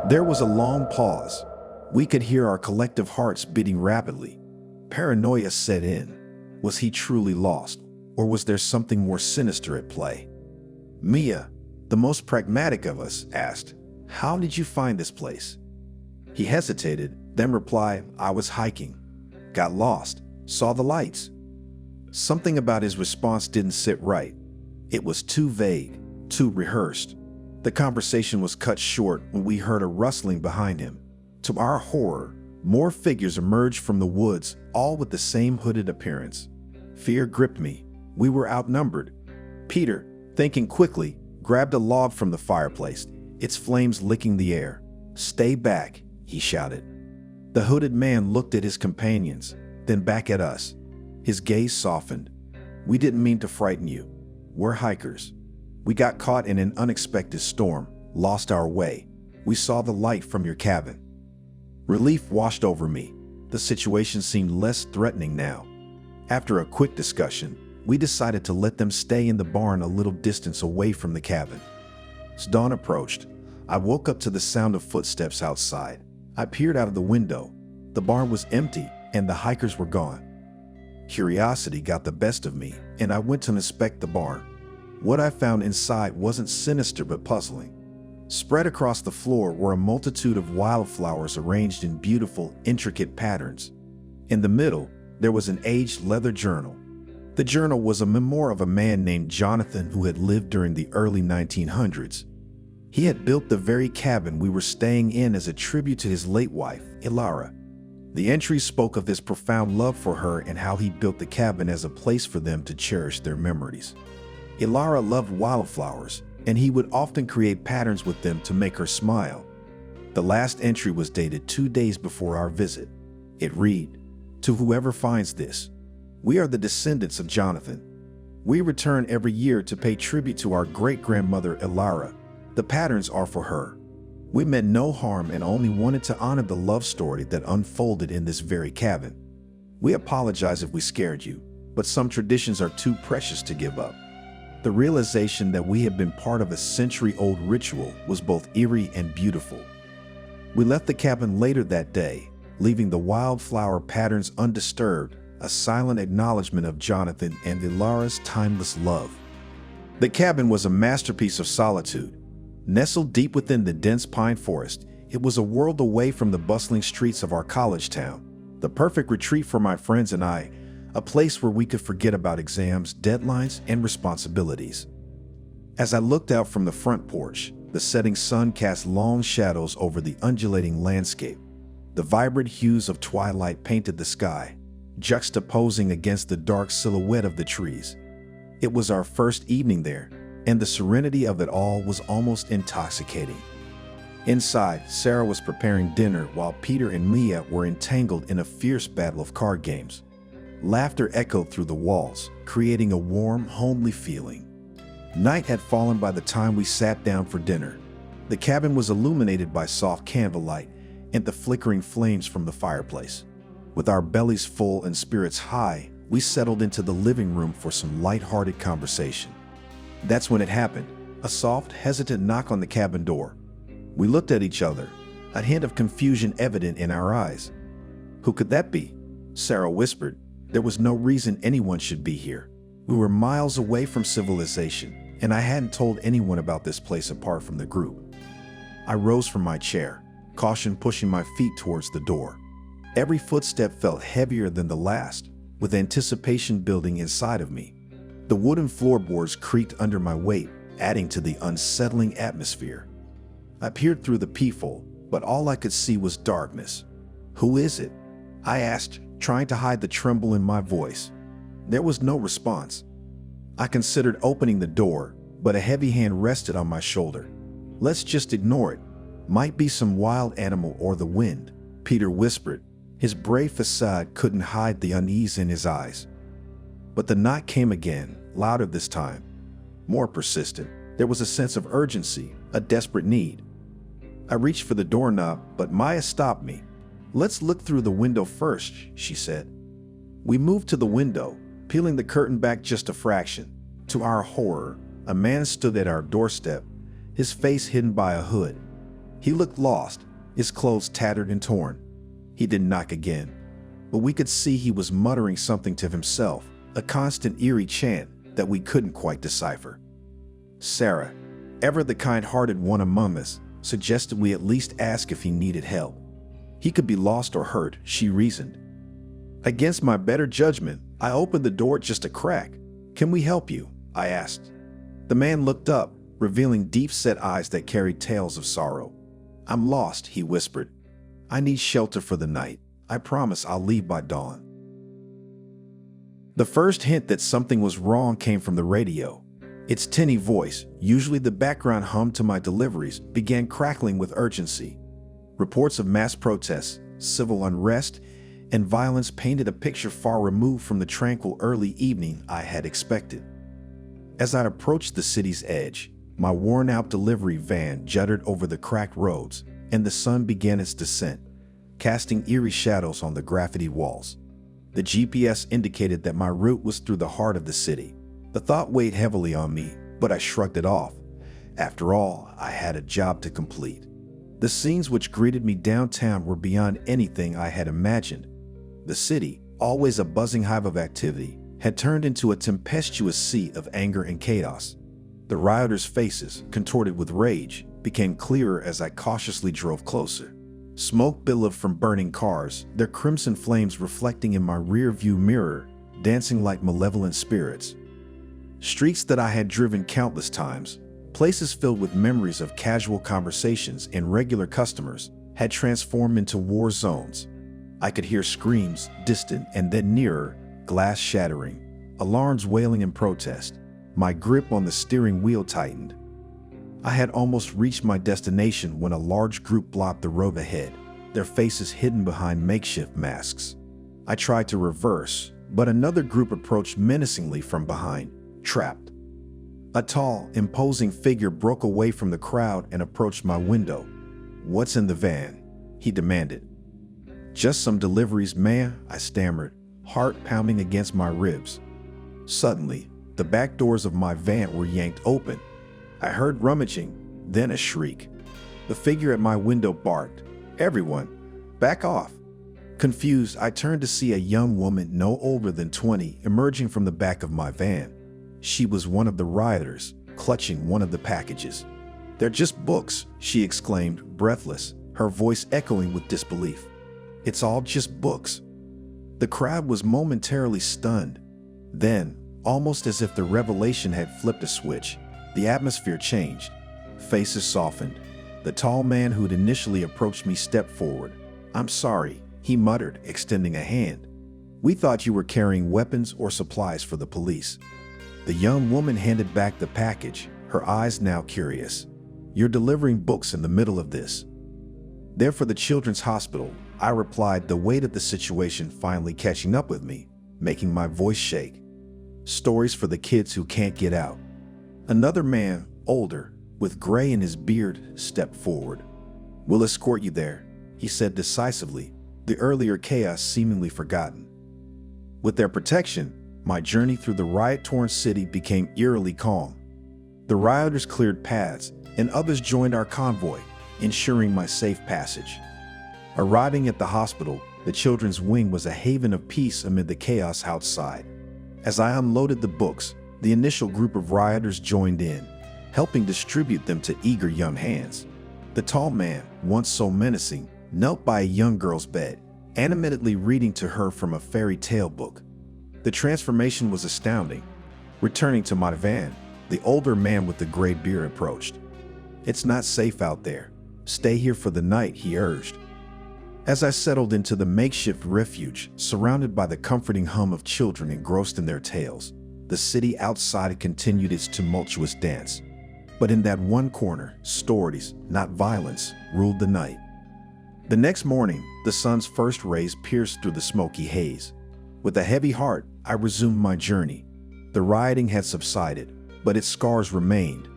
There was a long pause. We could hear our collective hearts beating rapidly. Paranoia set in. Was he truly lost, or was there something more sinister at play? Mia, the most pragmatic of us, asked, "How did you find this place?" He hesitated, then replied, "I was hiking. Got lost. Saw the lights." Something about his response didn't sit right. It was too vague, too rehearsed. The conversation was cut short when we heard a rustling behind him. To our horror, more figures emerged from the woods, all with the same hooded appearance. Fear gripped me. We were outnumbered. Peter, thinking quickly, grabbed a log from the fireplace, its flames licking the air. "Stay back," he shouted. The hooded man looked at his companions, then back at us. His gaze softened. "We didn't mean to frighten you. We're hikers. We got caught in an unexpected storm, lost our way. We saw the light from your cabin." Relief washed over me. The situation seemed less threatening now. After a quick discussion, we decided to let them stay in the barn a little distance away from the cabin. As dawn approached, I woke up to the sound of footsteps outside. I peered out of the window. The barn was empty, and the hikers were gone. Curiosity got the best of me, and I went to inspect the barn. What I found inside wasn't sinister but puzzling. Spread across the floor were a multitude of wildflowers arranged in beautiful, intricate patterns. In the middle, there was an aged leather journal. The journal was a memoir of a man named Jonathan who had lived during the early 1900s. He had built the very cabin we were staying in as a tribute to his late wife, Ilara. The entry spoke of his profound love for her and how he built the cabin as a place for them to cherish their memories. Ilara loved wildflowers, and he would often create patterns with them to make her smile. The last entry was dated 2 days before our visit. It read, "To whoever finds this, we are the descendants of Jonathan. We return every year to pay tribute to our great-grandmother Ilara. The patterns are for her. We meant no harm and only wanted to honor the love story that unfolded in this very cabin. We apologize if we scared you, but some traditions are too precious to give up." The realization that we had been part of a century-old ritual was both eerie and beautiful. We left the cabin later that day, leaving the wildflower patterns undisturbed, a silent acknowledgement of Jonathan and Ilara's timeless love. The cabin was a masterpiece of solitude. Nestled deep within the dense pine forest, it was a world away from the bustling streets of our college town. The perfect retreat for my friends and I, a place where we could forget about exams, deadlines, and responsibilities. As I looked out from the front porch, the setting sun cast long shadows over the undulating landscape. The vibrant hues of twilight painted the sky, juxtaposing against the dark silhouette of the trees. It was our first evening there, and the serenity of it all was almost intoxicating. Inside, Sarah was preparing dinner while Peter and Mia were entangled in a fierce battle of card games. Laughter echoed through the walls, creating a warm, homely feeling. Night had fallen by the time we sat down for dinner. The cabin was illuminated by soft candlelight and the flickering flames from the fireplace. With our bellies full and spirits high, we settled into the living room for some light-hearted conversation. That's when it happened, a soft, hesitant knock on the cabin door. We looked at each other, a hint of confusion evident in our eyes. "Who could that be?" Sarah whispered. There was no reason anyone should be here. We were miles away from civilization, and I hadn't told anyone about this place apart from the group. I rose from my chair, caution pushing my feet towards the door. Every footstep felt heavier than the last, with anticipation building inside of me. The wooden floorboards creaked under my weight, adding to the unsettling atmosphere. I peered through the peephole, but all I could see was darkness. "Who is it?" I asked, trying to hide the tremble in my voice. There was no response. I considered opening the door, but a heavy hand rested on my shoulder. "Let's just ignore it. Might be some wild animal or the wind," Peter whispered. His brave facade couldn't hide the unease in his eyes. But the knock came again, louder this time. More persistent. There was a sense of urgency, a desperate need. I reached for the doorknob, but Maya stopped me. "Let's look through the window first," she said. We moved to the window, peeling the curtain back just a fraction. To our horror, a man stood at our doorstep, his face hidden by a hood. He looked lost, his clothes tattered and torn. He didn't knock again, but we could see he was muttering something to himself, a constant eerie chant that we couldn't quite decipher. Sarah, ever the kind-hearted one among us, suggested we at least ask if he needed help. He could be lost or hurt, she reasoned. Against my better judgment, I opened the door just a crack. Can we help you? I asked. The man looked up, revealing deep-set eyes that carried tales of sorrow. I'm lost, he whispered. I need shelter for the night. I promise I'll leave by dawn. The first hint that something was wrong came from the radio. Its tinny voice, usually the background hum to my deliveries, began crackling with urgency. Reports of mass protests, civil unrest, and violence painted a picture far removed from the tranquil early evening I had expected. As I approached the city's edge, my worn-out delivery van jutted over the cracked roads, and the sun began its descent, casting eerie shadows on the graffiti walls. The GPS indicated that my route was through the heart of the city. The thought weighed heavily on me, but I shrugged it off. After all, I had a job to complete. The scenes which greeted me downtown were beyond anything I had imagined. The city, always a buzzing hive of activity, had turned into a tempestuous sea of anger and chaos. The rioters' faces, contorted with rage, became clearer as I cautiously drove closer. Smoke billowed from burning cars, their crimson flames reflecting in my rear-view mirror, dancing like malevolent spirits. Streets that I had driven countless times, places filled with memories of casual conversations and regular customers, had transformed into war zones. I could hear screams, distant and then nearer, glass shattering, alarms wailing in protest. My grip on the steering wheel tightened. I had almost reached my destination when a large group blocked the road ahead, their faces hidden behind makeshift masks. I tried to reverse, but another group approached menacingly from behind, trapped. A tall, imposing figure broke away from the crowd and approached my window. "What's in the van?" he demanded. "Just some deliveries, man," I stammered, heart pounding against my ribs. Suddenly, the back doors of my van were yanked open. I heard rummaging, then a shriek. The figure at my window barked, "Everyone, back off." Confused, I turned to see a young woman no older than 20 emerging from the back of my van. She was one of the rioters, clutching one of the packages. "They're just books," she exclaimed, breathless, her voice echoing with disbelief. "It's all just books." The crowd was momentarily stunned. Then, almost as if the revelation had flipped a switch, the atmosphere changed. Faces softened. The tall man who'd initially approached me stepped forward. "I'm sorry," he muttered, extending a hand. "We thought you were carrying weapons or supplies for the police." The young woman handed back the package, her eyes now curious. "You're delivering books in the middle of this?" "They're for the children's hospital," I replied, the weight of the situation finally catching up with me, making my voice shake. "Stories for the kids who can't get out." Another man, older, with gray in his beard, stepped forward. "We'll escort you there," he said decisively, the earlier chaos seemingly forgotten. With their protection, my journey through the riot-torn city became eerily calm. The rioters cleared paths, and others joined our convoy, ensuring my safe passage. Arriving at the hospital, the children's wing was a haven of peace amid the chaos outside. As I unloaded the books, the initial group of rioters joined in, helping distribute them to eager young hands. The tall man, once so menacing, knelt by a young girl's bed, animatedly reading to her from a fairy tale book. The transformation was astounding. Returning to my van, the older man with the gray beard approached. "It's not safe out there. Stay here for the night," he urged. As I settled into the makeshift refuge, surrounded by the comforting hum of children engrossed in their tales, the city outside continued its tumultuous dance. But in that one corner, stories, not violence, ruled the night. The next morning, the sun's first rays pierced through the smoky haze. With a heavy heart, I resumed my journey. The rioting had subsided, but its scars remained.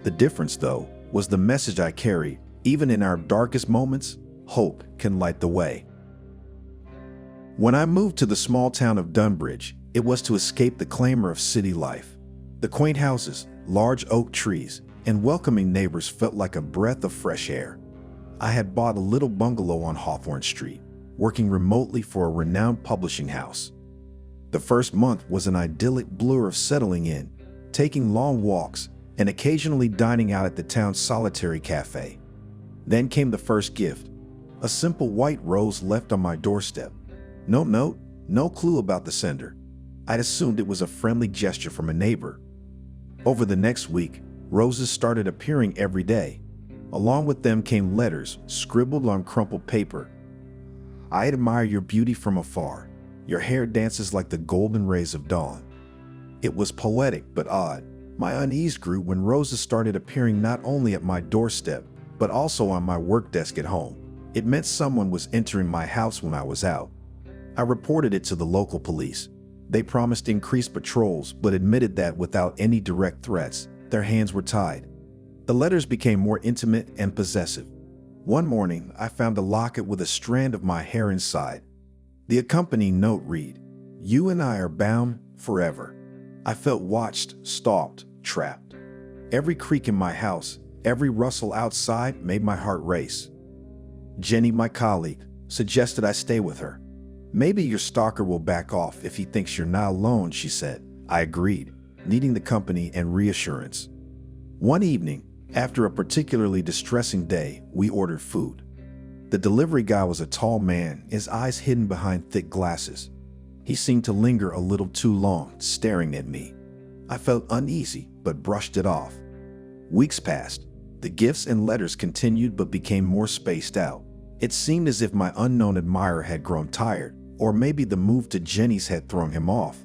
The difference, though, was the message I carried. Even in our darkest moments, hope can light the way. When I moved to the small town of Dunbridge, it was to escape the clamor of city life. The quaint houses, large oak trees, and welcoming neighbors felt like a breath of fresh air. I had bought a little bungalow on Hawthorne Street, working remotely for a renowned publishing house. The first month was an idyllic blur of settling in, taking long walks, and occasionally dining out at the town's solitary cafe. Then came the first gift, a simple white rose left on my doorstep. No note, no clue about the sender. I'd assumed it was a friendly gesture from a neighbor. Over the next week, roses started appearing every day. Along with them came letters scribbled on crumpled paper. I admire your beauty from afar. Your hair dances like the golden rays of dawn. It was poetic but odd. My unease grew when roses started appearing not only at my doorstep, but also on my work desk at home. It meant someone was entering my house when I was out. I reported it to the local police. They promised increased patrols, but admitted that without any direct threats, their hands were tied. The letters became more intimate and possessive. One morning, I found a locket with a strand of my hair inside. The accompanying note read, "You and I are bound forever." I felt watched, stalked, trapped. Every creak in my house, every rustle outside made my heart race. Jenny, my colleague, suggested I stay with her. "Maybe your stalker will back off if he thinks you're not alone," she said. I agreed, needing the company and reassurance. One evening, after a particularly distressing day, we ordered food. The delivery guy was a tall man, his eyes hidden behind thick glasses. He seemed to linger a little too long, staring at me. I felt uneasy, but brushed it off. Weeks passed. The gifts and letters continued but became more spaced out. It seemed as if my unknown admirer had grown tired, or maybe the move to Jenny's had thrown him off.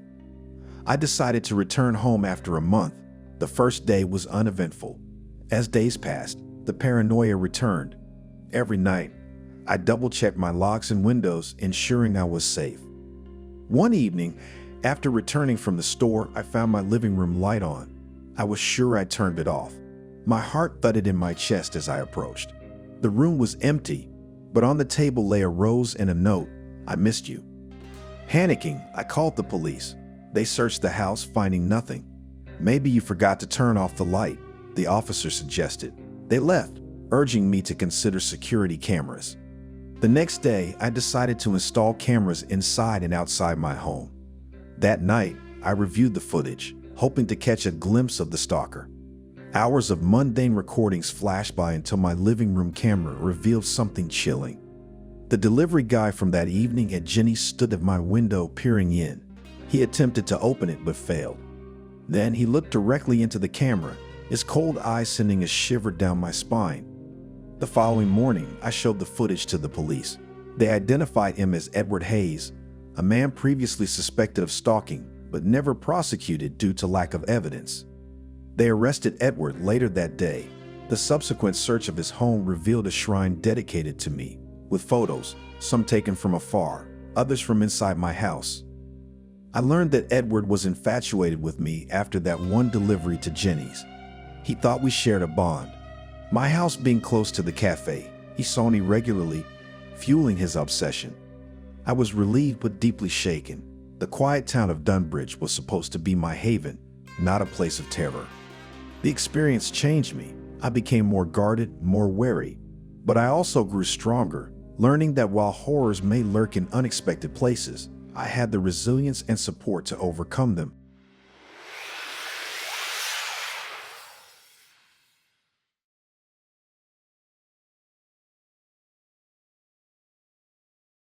I decided to return home after a month. The first day was uneventful. As days passed, the paranoia returned. Every night, I double-checked my locks and windows, ensuring I was safe. One evening, after returning from the store, I found my living room light on. I was sure I turned it off. My heart thudded in my chest as I approached. The room was empty, but on the table lay a rose and a note, "I missed you." Panicking, I called the police. They searched the house, finding nothing. "Maybe you forgot to turn off the light," the officer suggested. They left, urging me to consider security cameras. The next day, I decided to install cameras inside and outside my home. That night, I reviewed the footage, hoping to catch a glimpse of the stalker. Hours of mundane recordings flashed by until my living room camera revealed something chilling. The delivery guy from that evening at Jenny's stood at my window peering in. He attempted to open it but failed. Then he looked directly into the camera, his cold eyes sending a shiver down my spine. The following morning, I showed the footage to the police. They identified him as Edward Hayes, a man previously suspected of stalking, but never prosecuted due to lack of evidence. They arrested Edward later that day. The subsequent search of his home revealed a shrine dedicated to me, with photos, some taken from afar, others from inside my house. I learned that Edward was infatuated with me after that one delivery to Jenny's. He thought we shared a bond. My house being close to the cafe, he saw me regularly, fueling his obsession. I was relieved but deeply shaken. The quiet town of Dunbridge was supposed to be my haven, not a place of terror. The experience changed me. I became more guarded, more wary. But I also grew stronger, learning that while horrors may lurk in unexpected places, I had the resilience and support to overcome them.